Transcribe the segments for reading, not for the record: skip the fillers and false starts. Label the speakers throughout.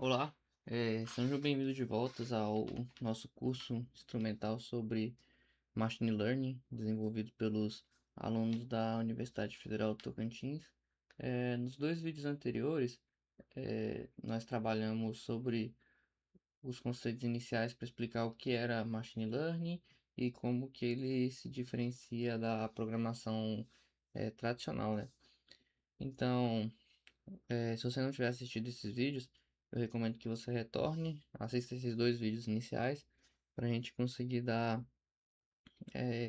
Speaker 1: Olá, sejam bem-vindos de volta ao nosso curso instrumental sobre Machine Learning, desenvolvido pelos alunos da Universidade Federal do Tocantins. Nos dois vídeos anteriores, nós trabalhamos sobre os conceitos iniciais para explicar o que era Machine Learning e como que ele se diferencia da programação tradicional, né? Então, se você não tiver assistido esses vídeos, eu recomendo que você retorne, assista esses dois vídeos iniciais, para a gente conseguir dar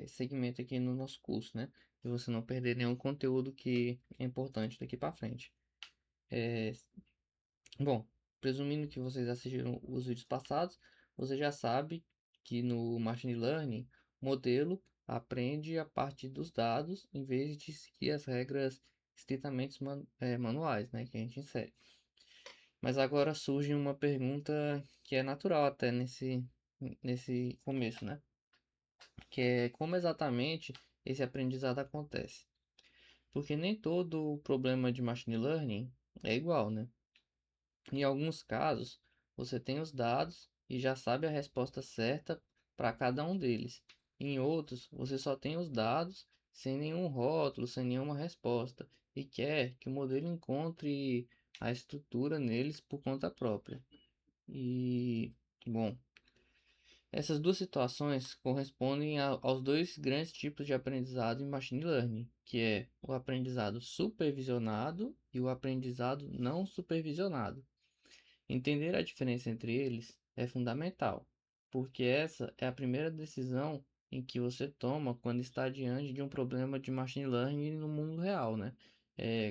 Speaker 1: segmento aqui no nosso curso, né? E você não perder nenhum conteúdo que é importante daqui para frente. É, bom, presumindo que vocês assistiram os vídeos passados, você já sabe que no Machine Learning, o modelo aprende a partir dos dados, em vez de seguir as regras estritamente manuais, né, que a gente insere. Mas agora surge uma pergunta que é natural até nesse começo, né? Que é como exatamente esse aprendizado acontece? Porque nem todo o problema de machine learning é igual, né? Em alguns casos, você tem os dados e já sabe a resposta certa para cada um deles. Em outros, você só tem os dados sem nenhum rótulo, sem nenhuma resposta e quer que o modelo encontre a estrutura neles por conta própria. E, bom, essas duas situações correspondem aos dois grandes tipos de aprendizado em machine learning, que é o aprendizado supervisionado e o aprendizado não supervisionado. Entender a diferença entre eles é fundamental, porque essa é a primeira decisão em que você toma quando está diante de um problema de machine learning no mundo real, né?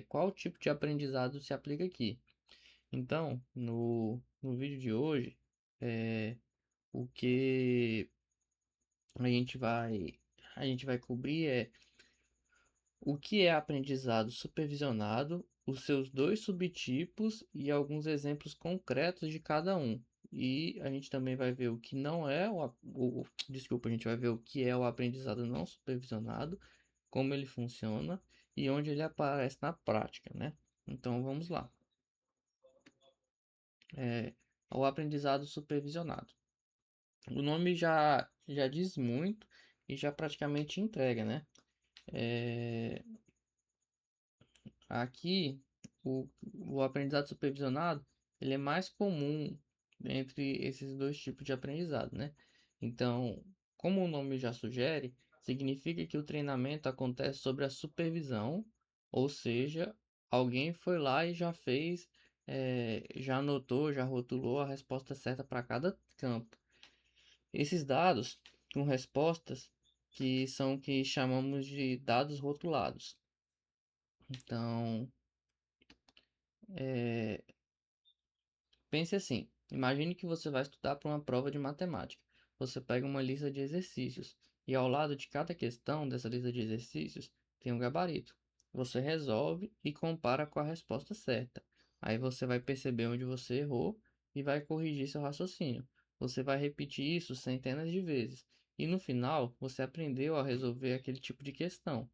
Speaker 1: Qual tipo de aprendizado se aplica aqui? Então, no vídeo de hoje, é, o que a gente vai cobrir é o que é aprendizado supervisionado, os seus dois subtipos e alguns exemplos concretos de cada um. E a gente também vai ver o que não é desculpa, a gente vai ver o que é o aprendizado não supervisionado, como ele funciona e onde ele aparece na prática, né? Então vamos lá. É, o aprendizado supervisionado. O nome já diz muito e já praticamente entrega, né? É, aqui, o aprendizado supervisionado, ele é mais comum entre esses dois tipos de aprendizado, né? Então, como o nome já sugere, significa que o treinamento acontece sobre a supervisão, ou seja, alguém foi lá e já fez, já anotou, já rotulou a resposta certa para cada campo. Esses dados com respostas que são o que chamamos de dados rotulados. Então, é, pense assim: imagine que você vai estudar para uma prova de matemática. Você pega uma lista de exercícios e ao lado de cada questão dessa lista de exercícios tem um gabarito. Você resolve e compara com a resposta certa. Aí você vai perceber onde você errou e vai corrigir seu raciocínio. Você vai repetir isso centenas de vezes e no final você aprendeu a resolver aquele tipo de questão.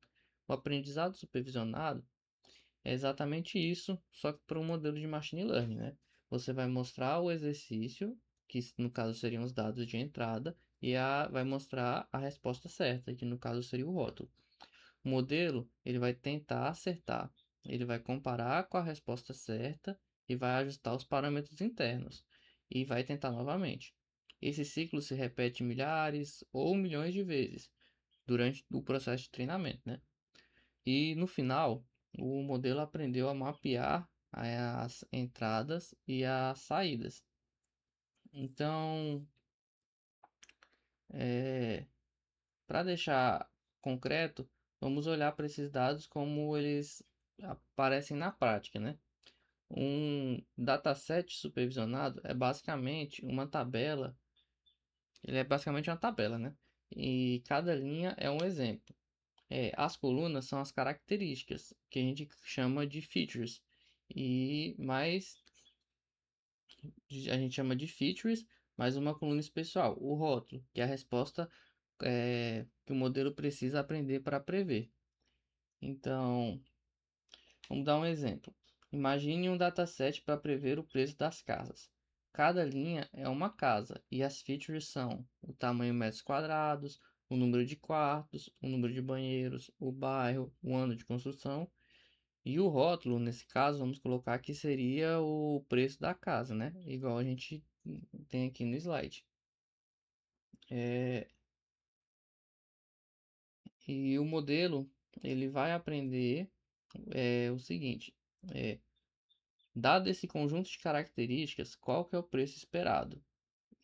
Speaker 1: O aprendizado supervisionado é exatamente isso, só que para um modelo de machine learning, né? Você vai mostrar o exercício, que no caso seriam os dados de entrada, e vai mostrar a resposta certa, que no caso seria o rótulo. O modelo, ele vai tentar acertar, ele vai comparar com a resposta certa e vai ajustar os parâmetros internos e vai tentar novamente. Esse ciclo se repete milhares ou milhões de vezes durante o processo de treinamento, né? E no final, o modelo aprendeu a mapear as entradas e as saídas. Então, para deixar concreto, vamos olhar para esses dados como eles aparecem na prática, né? Um dataset supervisionado é basicamente uma tabela, ele é basicamente uma tabela, né? E cada linha é um exemplo. As colunas são as características que a gente chama de features. E mais a gente chama de features, mais uma coluna especial, o rótulo, que é a resposta que o modelo precisa aprender para prever. Então, vamos dar um exemplo. Imagine um dataset para prever o preço das casas. cada linha é uma casa e as features são o tamanho em metros quadrados, o número de quartos, o número de banheiros, o bairro, o ano de construção e o rótulo, nesse caso, vamos colocar que seria o preço da casa, né? Igual a gente tem aqui no slide. É, e o modelo, ele vai aprender o seguinte, é, dado esse conjunto de características, qual que é o preço esperado?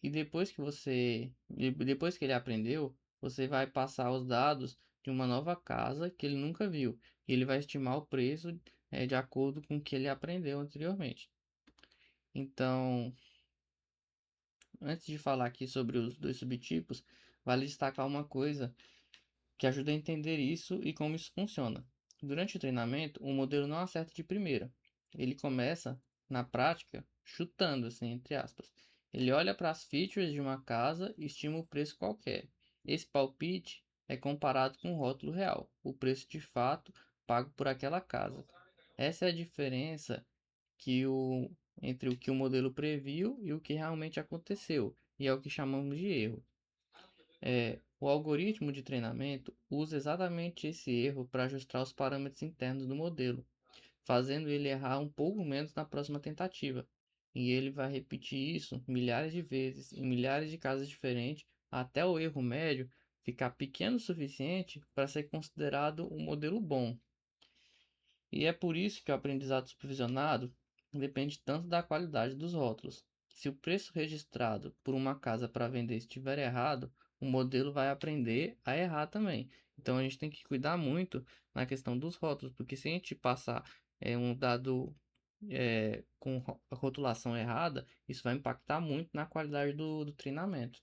Speaker 1: E depois que ele aprendeu, você vai passar os dados de uma nova casa que ele nunca viu. E ele vai estimar o preço de acordo com o que ele aprendeu anteriormente. Então, antes de falar aqui sobre os dois subtipos, vale destacar uma coisa que ajuda a entender isso e como isso funciona. Durante o treinamento, o modelo não acerta de primeira. Ele começa, na prática, chutando, assim, entre aspas. Ele olha para as features de uma casa e estima o preço qualquer. Esse palpite é comparado com o rótulo real, o preço de fato pago por aquela casa. Essa é a diferença que o, entre o que o modelo previu e o que realmente aconteceu, e é o que chamamos de erro. O algoritmo de treinamento usa exatamente esse erro para ajustar os parâmetros internos do modelo, fazendo ele errar um pouco menos na próxima tentativa. E ele vai repetir isso milhares de vezes, em milhares de casos diferentes, até o erro médio ficar pequeno o suficiente para ser considerado um modelo bom. E é por isso que o aprendizado supervisionado depende tanto da qualidade dos rótulos. Se o preço registrado por uma casa para vender estiver errado, o modelo vai aprender a errar também. Então a gente tem que cuidar muito na questão dos rótulos, porque se a gente passar um dado com rotulação errada, isso vai impactar muito na qualidade do treinamento.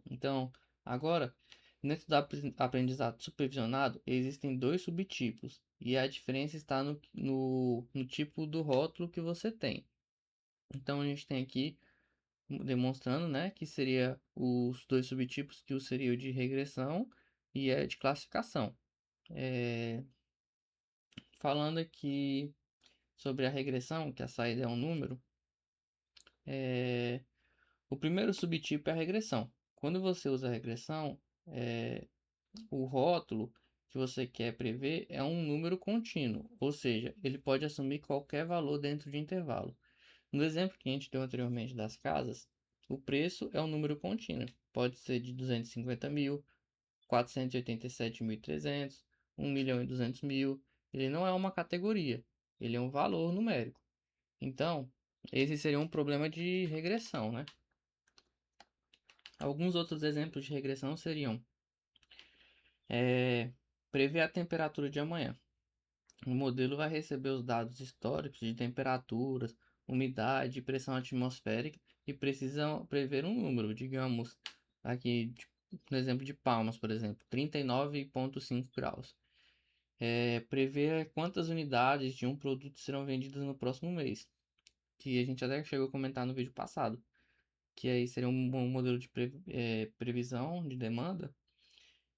Speaker 1: Então, agora, dentro do aprendizado supervisionado, existem dois subtipos, e a diferença está no tipo do rótulo que você tem. Então, a gente tem aqui demonstrando, né, que seria os dois subtipos, que o seria o de regressão e é de classificação. É, falando aqui sobre a regressão, que a saída é um número, é, o primeiro subtipo é a regressão. Quando você usa a regressão, é, o rótulo que você quer prever é um número contínuo, ou seja, ele pode assumir qualquer valor dentro de intervalo. No exemplo que a gente deu anteriormente das casas, o preço é um número contínuo, pode ser de 250 mil, 487.300, 1.200.000. Ele não é uma categoria, ele é um valor numérico. Então, esse seria um problema de regressão, né? Alguns outros exemplos de regressão seriam prever a temperatura de amanhã. O modelo vai receber os dados históricos de temperaturas, umidade e pressão atmosférica e precisa prever um número, digamos, aqui no exemplo de Palmas, por exemplo, 39,5 graus. Prever quantas unidades de um produto serão vendidas no próximo mês, que a gente até chegou a comentar no vídeo passado, que aí seria um modelo de previsão de demanda.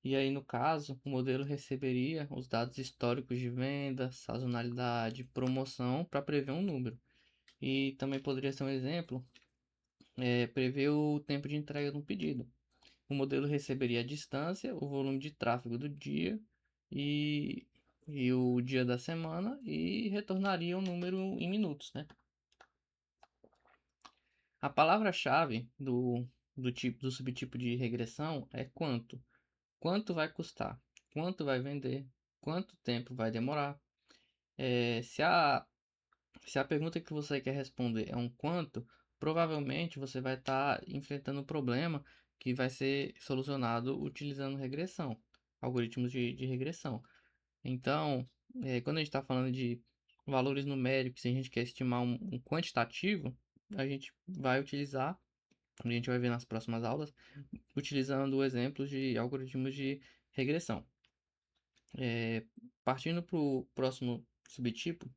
Speaker 1: E aí, no caso, o modelo receberia os dados históricos de venda, sazonalidade, promoção para prever um número. E também poderia ser um exemplo, prever o tempo de entrega de um pedido. O modelo receberia a distância, o volume de tráfego do dia e, e o dia da semana e retornaria um número em minutos, né? A palavra-chave do subtipo de regressão é quanto. Quanto vai custar? Quanto vai vender? Quanto tempo vai demorar? É, se a pergunta que você quer responder é um quanto, provavelmente você vai estar enfrentando um problema que vai ser solucionado utilizando regressão, algoritmos de regressão. Então, quando a gente está falando de valores numéricos, se a gente quer estimar um quantitativo, a gente vai utilizar, a gente vai ver nas próximas aulas, utilizando exemplos de algoritmos de regressão. Partindo para o próximo subtipo,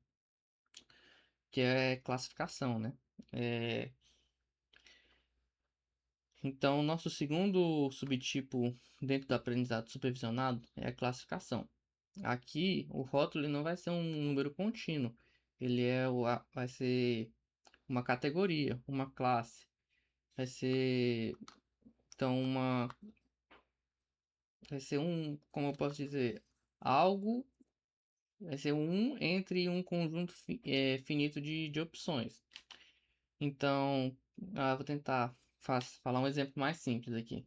Speaker 1: que é classificação, né? É, então, nosso segundo subtipo dentro do aprendizado supervisionado é a classificação. Aqui, o rótulo ele não vai ser um número contínuo, vai ser uma categoria, uma classe. Vai ser, então, vai ser como eu posso dizer, algo, vai ser um entre um conjunto finito de opções. Então, vou tentar falar um exemplo mais simples aqui,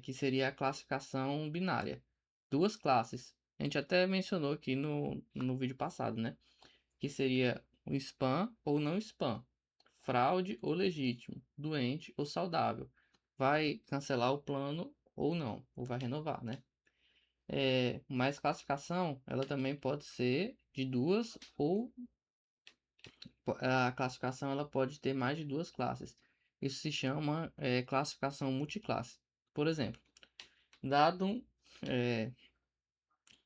Speaker 1: que seria a classificação binária. Duas classes. A gente até mencionou aqui no vídeo passado, né? Que seria o spam ou não spam, fraude ou legítimo, doente ou saudável. Vai cancelar o plano ou não, ou vai renovar, né? Mas classificação, ela também pode ser de duas ou a classificação ela pode ter mais de duas classes. Isso se chama classificação multiclasse. Por exemplo, dado um, é,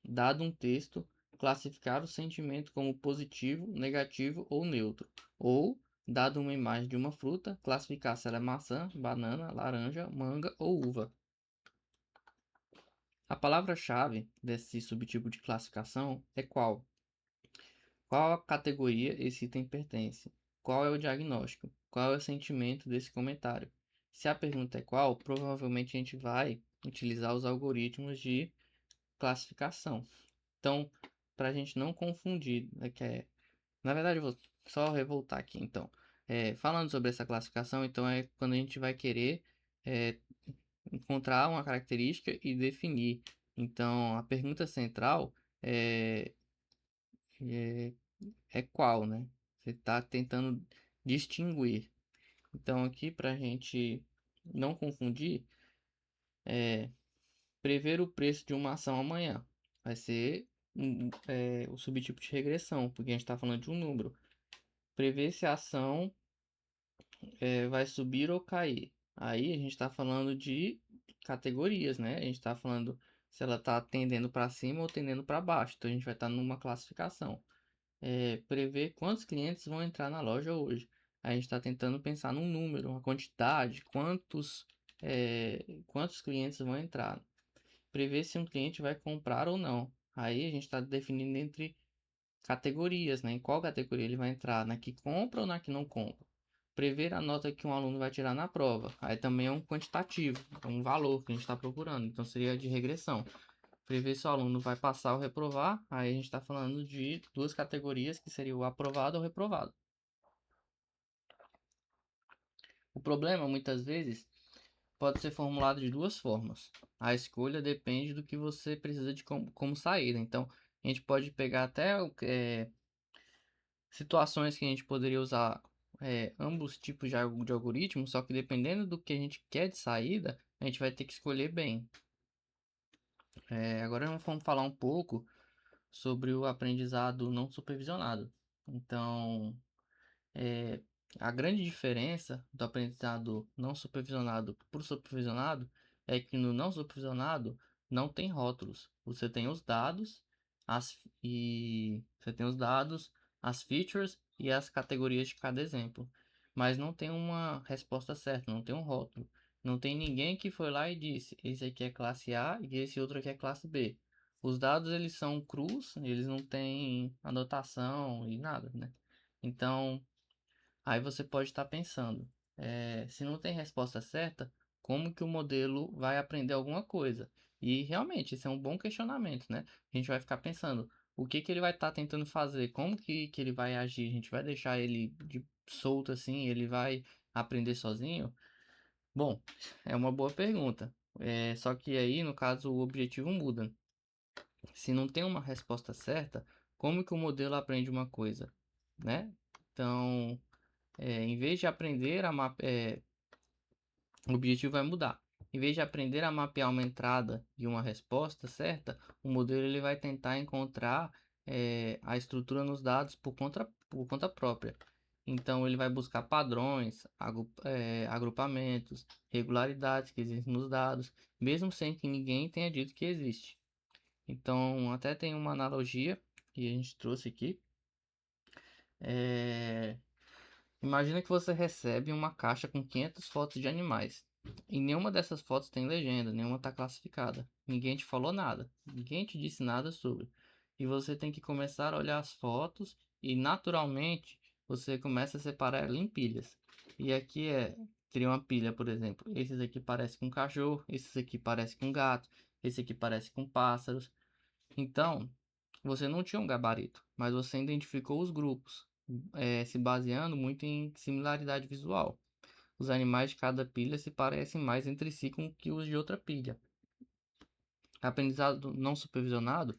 Speaker 1: dado um texto, classificar o sentimento como positivo, negativo ou neutro. Ou, dado uma imagem de uma fruta, classificar se ela é maçã, banana, laranja, manga ou uva. A palavra-chave desse subtipo de classificação é qual? Qual a categoria esse item pertence? Qual é o diagnóstico? Qual é o sentimento desse comentário? Se a pergunta é qual, provavelmente a gente vai utilizar os algoritmos de classificação. Então, para a gente não confundir, na verdade, eu vou só revoltar aqui. Então, falando sobre essa classificação, então é quando a gente vai querer é, encontrar uma característica e definir. Então, a pergunta central é, é é qual, né? Você está tentando distinguir. Então, aqui para a gente não confundir, prever o preço de uma ação amanhã vai ser o subtipo de regressão, porque a gente está falando de um número. Prever se a ação vai subir ou cair. Aí a gente está falando de categorias, né? A gente está falando se ela está tendendo para cima ou tendendo para baixo. Então a gente vai estar numa classificação. Prever quantos clientes vão entrar na loja hoje. A gente está tentando pensar num número, uma quantidade, quantos clientes vão entrar. Prever se um cliente vai comprar ou não. Aí a gente está definindo entre categorias, né? Em qual categoria ele vai entrar, na que compra ou na que não compra. Prever a nota que um aluno vai tirar na prova. Aí também é um quantitativo, é um valor que a gente está procurando. Então seria de regressão. Prever se o aluno vai passar ou reprovar. Aí a gente está falando de duas categorias que seria o aprovado ou reprovado. O problema, muitas vezes, pode ser formulado de duas formas. A escolha depende do que você precisa de como saída. Então, a gente pode pegar até situações que a gente poderia usar ambos tipos de algoritmo, só que dependendo do que a gente quer de saída, a gente vai ter que escolher bem. Agora vamos falar um pouco sobre o aprendizado não supervisionado. Então, é, a grande diferença do aprendizado não supervisionado para o supervisionado é que no não supervisionado não tem rótulos. Você tem os dados, você tem os dados, as features e as categorias de cada exemplo, mas não tem uma resposta certa, não tem um rótulo. Não tem ninguém que foi lá e disse, esse aqui é classe A e esse outro aqui é classe B. Os dados eles são crus, eles não têm anotação e nada, né? Então, aí você pode estar pensando, se não tem resposta certa, como que o modelo vai aprender alguma coisa? E realmente, isso é um bom questionamento, né? A gente vai ficar pensando, o que que ele vai estar tentando fazer? Como que ele vai agir? A gente vai deixar ele solto assim? Ele vai aprender sozinho? Bom, é uma boa pergunta. Só que aí, no caso, o objetivo muda. Se não tem uma resposta certa, como que o modelo aprende uma coisa, né? Então, em vez de aprender o objetivo vai mudar. Em vez de aprender a mapear uma entrada e uma resposta certa, o modelo ele vai tentar encontrar a estrutura nos dados por conta própria. Então ele vai buscar padrões, agrupamentos, regularidades que existem nos dados, mesmo sem que ninguém tenha dito que existe. Então até tem uma analogia que a gente trouxe aqui. É, Imagina que você recebe uma caixa com 500 fotos de animais. E nenhuma dessas fotos tem legenda, nenhuma está classificada. Ninguém te falou nada, ninguém te disse nada sobre. E você tem que começar a olhar as fotos e naturalmente você começa a separar ela em pilhas. E aqui teria uma pilha, por exemplo, esses aqui parecem com cachorro, esses aqui parecem com gato, esse aqui parece com pássaros. Então, você não tinha um gabarito, mas você identificou os grupos, se baseando muito em similaridade visual. Os animais de cada pilha se parecem mais entre si com que os de outra pilha. Aprendizado não supervisionado,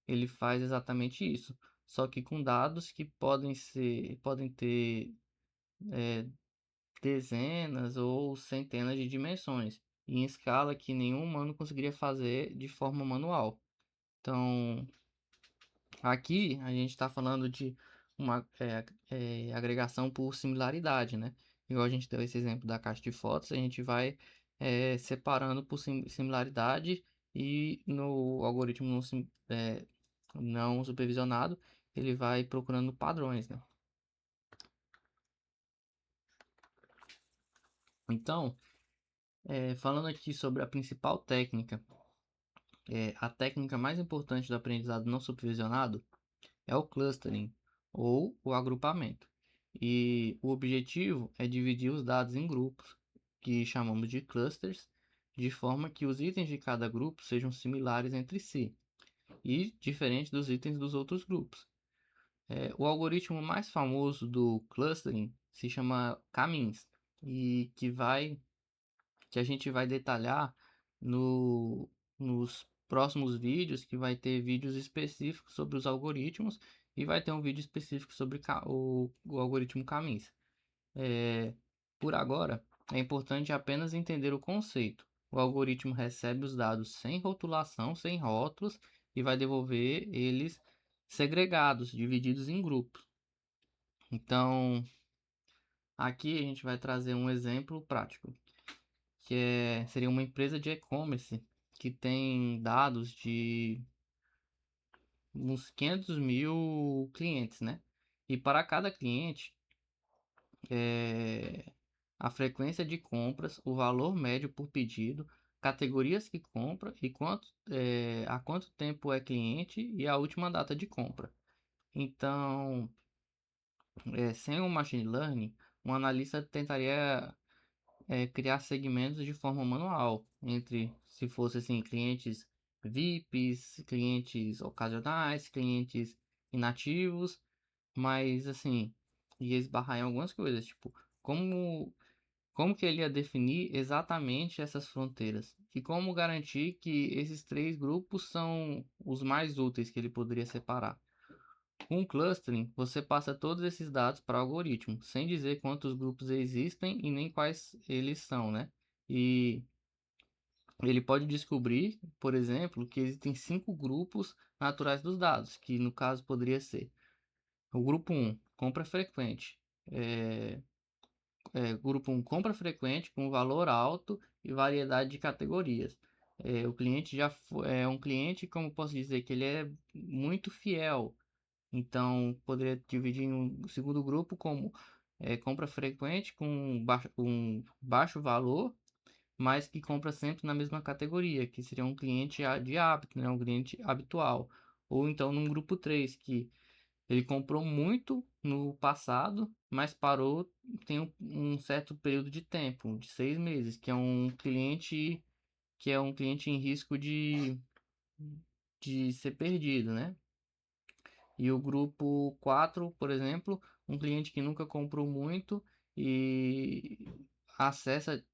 Speaker 1: ele faz exatamente isso, só que com dados que podem ter é, dezenas ou centenas de dimensões, em escala que nenhum humano conseguiria fazer de forma manual. Então, aqui a gente está falando de uma agregação por similaridade, né? Igual a gente deu esse exemplo da caixa de fotos, a gente vai separando por similaridade e no algoritmo não supervisionado ele vai procurando padrões, né? Então, falando aqui sobre a principal técnica, a técnica mais importante do aprendizado não supervisionado é o clustering ou o agrupamento. E o objetivo é dividir os dados em grupos, que chamamos de clusters, de forma que os itens de cada grupo sejam similares entre si e diferentes dos itens dos outros grupos. O algoritmo mais famoso do clustering se chama K-means e que a gente vai detalhar no, nos próximos vídeos, que vai ter vídeos específicos sobre os algoritmos e vai ter um vídeo específico sobre o algoritmo Camis. Por agora, é importante apenas entender o conceito. O algoritmo recebe os dados sem rotulação, sem rótulos, e vai devolver eles segregados, divididos em grupos. Então, aqui a gente vai trazer um exemplo prático, que seria uma empresa de e-commerce que tem dados de uns 500 mil clientes, né? E para cada cliente, é, a frequência de compras, o valor médio por pedido, categorias que compra e há quanto tempo é cliente e a última data de compra. Então, sem o machine learning, um analista tentaria criar segmentos de forma manual, entre, se fosse assim, clientes VIPs, clientes ocasionais, clientes inativos, mas assim, ia esbarrar em algumas coisas, tipo, como, como que ele ia definir exatamente essas fronteiras? E como garantir que esses três grupos são os mais úteis que ele poderia separar? Com o clustering, você passa todos esses dados para o algoritmo, sem dizer quantos grupos existem e nem quais eles são, né? E ele pode descobrir, por exemplo, que existem 5 grupos naturais dos dados, que no caso poderia ser o grupo 1, compra frequente. Grupo 1, compra frequente com valor alto e variedade de categorias. O cliente é um cliente, como posso dizer, que ele é muito fiel. Então, poderia dividir em um segundo grupo como compra frequente com baixo valor, mas que compra sempre na mesma categoria, que seria um cliente de hábito, né? Um cliente habitual. Ou então num grupo 3 que ele comprou muito no passado, mas parou tem um certo período de tempo, de 6 meses, que é um cliente em risco de ser perdido, né? E o grupo 4, por exemplo, um cliente que nunca comprou muito e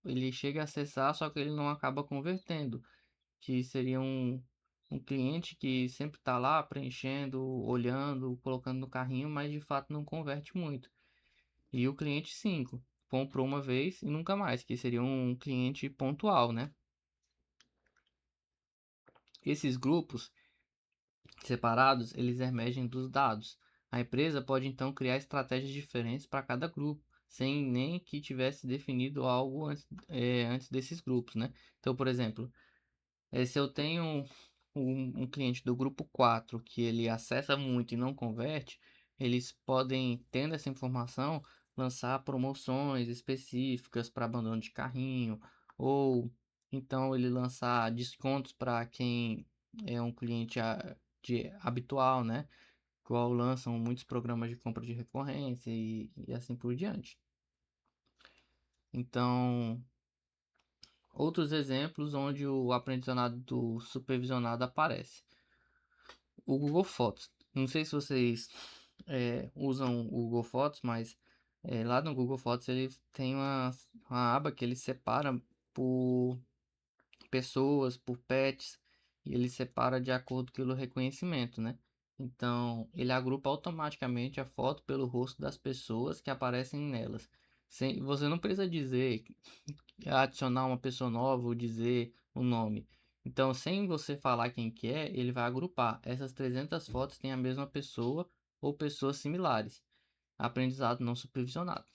Speaker 1: ele chega a acessar, só que ele não acaba convertendo, que seria um cliente que sempre está lá preenchendo, olhando, colocando no carrinho, mas de fato não converte muito. E o cliente 5 comprou uma vez e nunca mais, que seria um cliente pontual, né? Esses grupos separados, eles emergem dos dados. A empresa pode então criar estratégias diferentes para cada grupo, sem nem que tivesse definido algo antes desses grupos, né? Então, por exemplo, se eu tenho um cliente do grupo 4 que ele acessa muito e não converte, eles podem, tendo essa informação, lançar promoções específicas para abandono de carrinho, ou então ele lançar descontos para quem é um cliente habitual, né? igual lançam muitos programas de compra de recorrência e assim por diante. Então, outros exemplos onde o aprendizado supervisionado aparece. O Google Fotos. Não sei se vocês usam o Google Fotos, mas lá no Google Fotos ele tem uma aba que ele separa por pessoas, por pets, e ele separa de acordo pelo reconhecimento, né? Então, ele agrupa automaticamente a foto pelo rosto das pessoas que aparecem nelas. Você não precisa dizer, adicionar uma pessoa nova ou dizer o nome. Então, sem você falar quem que é, ele vai agrupar. Essas 300 fotos têm a mesma pessoa ou pessoas similares. Aprendizado não supervisionado.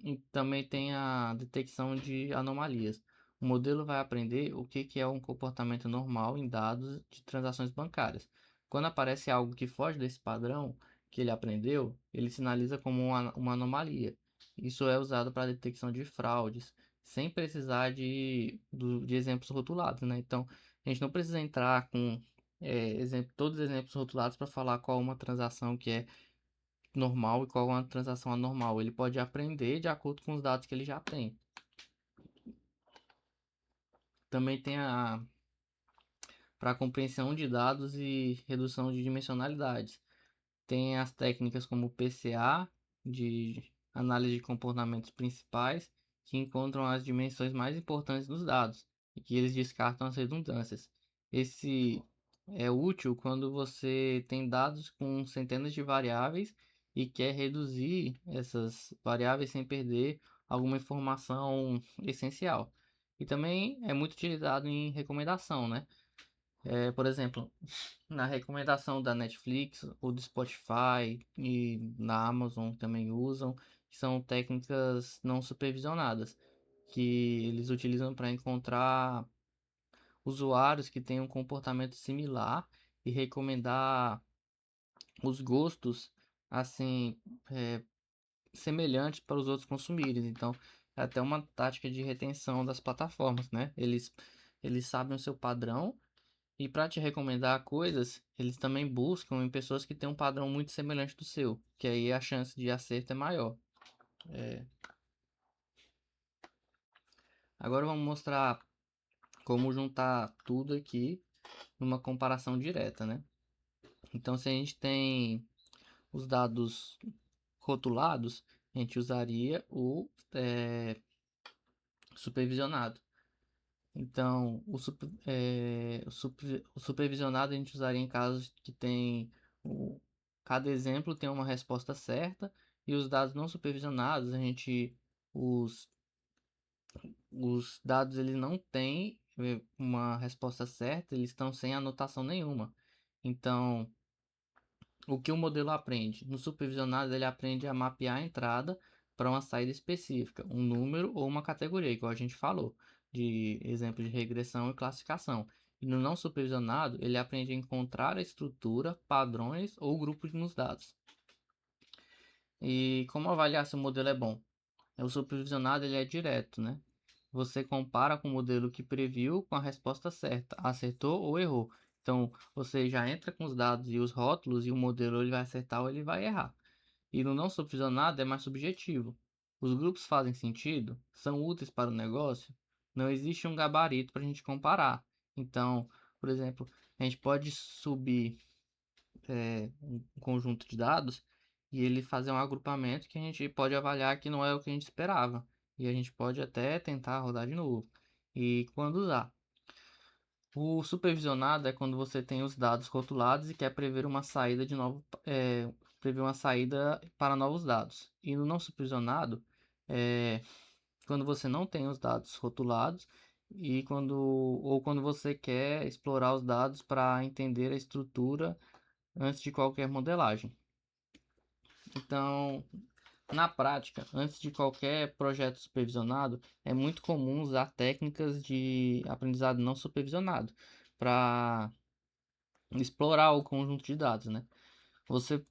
Speaker 1: E também tem a detecção de anomalias. O modelo vai aprender o que é um comportamento normal em dados de transações bancárias. Quando aparece algo que foge desse padrão que ele aprendeu, ele sinaliza como uma anomalia. Isso é usado para detecção de fraudes, sem precisar de exemplos rotulados, né? Então, a gente não precisa entrar com todos os exemplos rotulados para falar qual uma transação que é normal e qual é uma transação anormal. Ele pode aprender de acordo com os dados que ele já tem. Também tem para compreensão de dados e redução de dimensionalidades. Tem as técnicas como PCA, de análise de comportamentos principais, que encontram as dimensões mais importantes dos dados e que eles descartam as redundâncias. Esse é útil quando você tem dados com centenas de variáveis e quer reduzir essas variáveis sem perder alguma informação essencial. E também é muito utilizado em recomendação, né? Por exemplo, na recomendação da Netflix ou do Spotify e na Amazon também usam, que são técnicas não supervisionadas, que eles utilizam para encontrar usuários que têm um comportamento similar e recomendar os gostos assim semelhantes para os outros consumirem. Então, é até uma tática de retenção das plataformas, né? Eles sabem o seu padrão e para te recomendar coisas, eles também buscam em pessoas que têm um padrão muito semelhante do seu, que aí a chance de acerto é maior. É, Agora vamos mostrar como juntar tudo aqui numa comparação direta, né? Então, se a gente tem os dados rotulados, a gente usaria supervisionado. Então, o supervisionado a gente usaria em casos que tem cada exemplo tem uma resposta certa e os dados não supervisionados, os, os dados eles não têm uma resposta certa, eles estão sem anotação nenhuma. Então, o que o modelo aprende? No supervisionado, ele aprende a mapear a entrada para uma saída específica, um número ou uma categoria, igual a gente falou, de exemplo de regressão e classificação. E no não supervisionado, ele aprende a encontrar a estrutura, padrões ou grupos nos dados. E como avaliar se o modelo é bom? O supervisionado ele é direto, né? Você compara com o modelo que previu com a resposta certa, acertou ou errou. Então, você já entra com os dados e os rótulos e o modelo ele vai acertar ou ele vai errar. E no não supervisionado é mais subjetivo. Os grupos fazem sentido? São úteis para o negócio? Não existe um gabarito para a gente comparar. Então, por exemplo, a gente pode subir um conjunto de dados e ele fazer um agrupamento que a gente pode avaliar que não é o que a gente esperava. E a gente pode até tentar rodar de novo. E quando usar? O supervisionado é quando você tem os dados rotulados e quer prever uma saída prever uma saída para novos dados. E no não supervisionado é quando você não tem os dados rotulados e quando você quer explorar os dados para entender a estrutura antes de qualquer modelagem. Então, na prática, antes de qualquer projeto supervisionado, é muito comum usar técnicas de aprendizado não supervisionado para explorar o conjunto de dados, né? Você,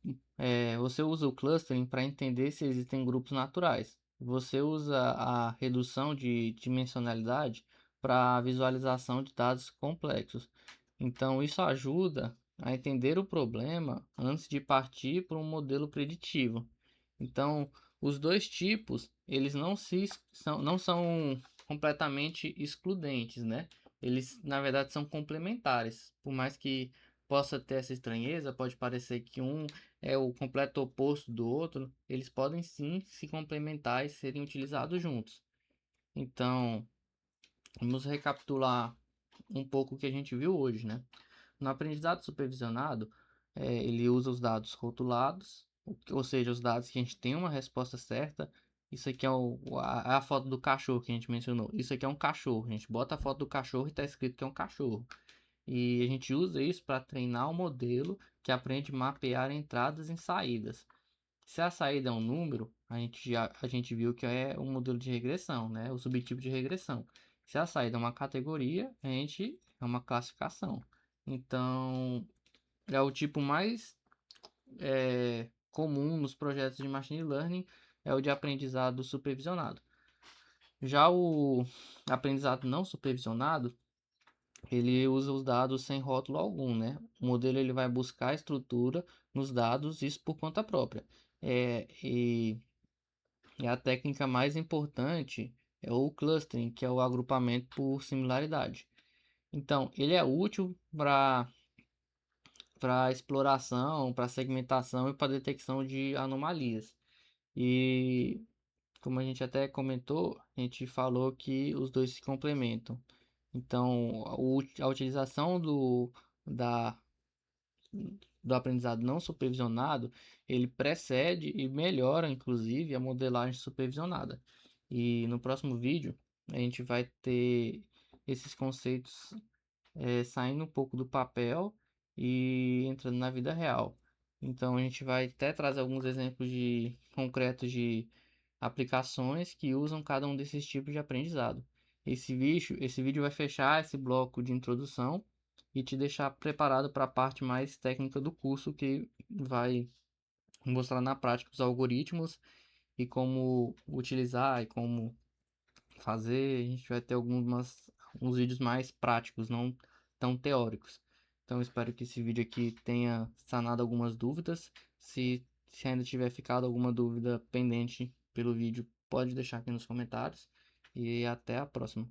Speaker 1: você usa o clustering para entender se existem grupos naturais. Você usa a redução de dimensionalidade para visualização de dados complexos. Então, isso ajuda a entender o problema antes de partir para um modelo preditivo. Então, os dois tipos, eles não são completamente excludentes, né? Eles, na verdade, são complementares. Por mais que possa ter essa estranheza, pode parecer que um é o completo oposto do outro, eles podem sim se complementar e serem utilizados juntos. Então, vamos recapitular um pouco o que a gente viu hoje, né? No aprendizado supervisionado, ele usa os dados rotulados, ou seja, os dados que a gente tem uma resposta certa. Isso aqui é a foto do cachorro que a gente mencionou. Isso aqui é um cachorro. A gente bota a foto do cachorro e está escrito que é um cachorro. E a gente usa isso para treinar o modelo que aprende a mapear entradas e saídas. Se a saída é um número, a gente viu que é um modelo de regressão, né? O subtipo de regressão. Se a saída é uma categoria, a gente é uma classificação. Então, é o tipo mais comum nos projetos de machine learning, é o de aprendizado supervisionado. Já o aprendizado não supervisionado, ele usa os dados sem rótulo algum, né? O modelo ele vai buscar a estrutura nos dados, isso por conta própria. E a técnica mais importante é o clustering, que é o agrupamento por similaridade. Então, ele é útil para exploração, para segmentação e para detecção de anomalias. E como a gente até comentou, a gente falou que os dois se complementam. Então, a utilização da, do aprendizado não supervisionado, ele precede e melhora, inclusive, a modelagem supervisionada. E no próximo vídeo, a gente vai ter esses conceitos saindo um pouco do papel e entrando na vida real. Então a gente vai até trazer alguns exemplos concretos de aplicações que usam cada um desses tipos de aprendizado. Esse vídeo vai fechar esse bloco de introdução e te deixar preparado para a parte mais técnica do curso, que vai mostrar na prática os algoritmos e como utilizar e como fazer. A gente vai ter alguns vídeos mais práticos, não tão teóricos. Então espero que esse vídeo aqui tenha sanado algumas dúvidas. Se ainda tiver ficado alguma dúvida pendente pelo vídeo, pode deixar aqui nos comentários. E até a próxima.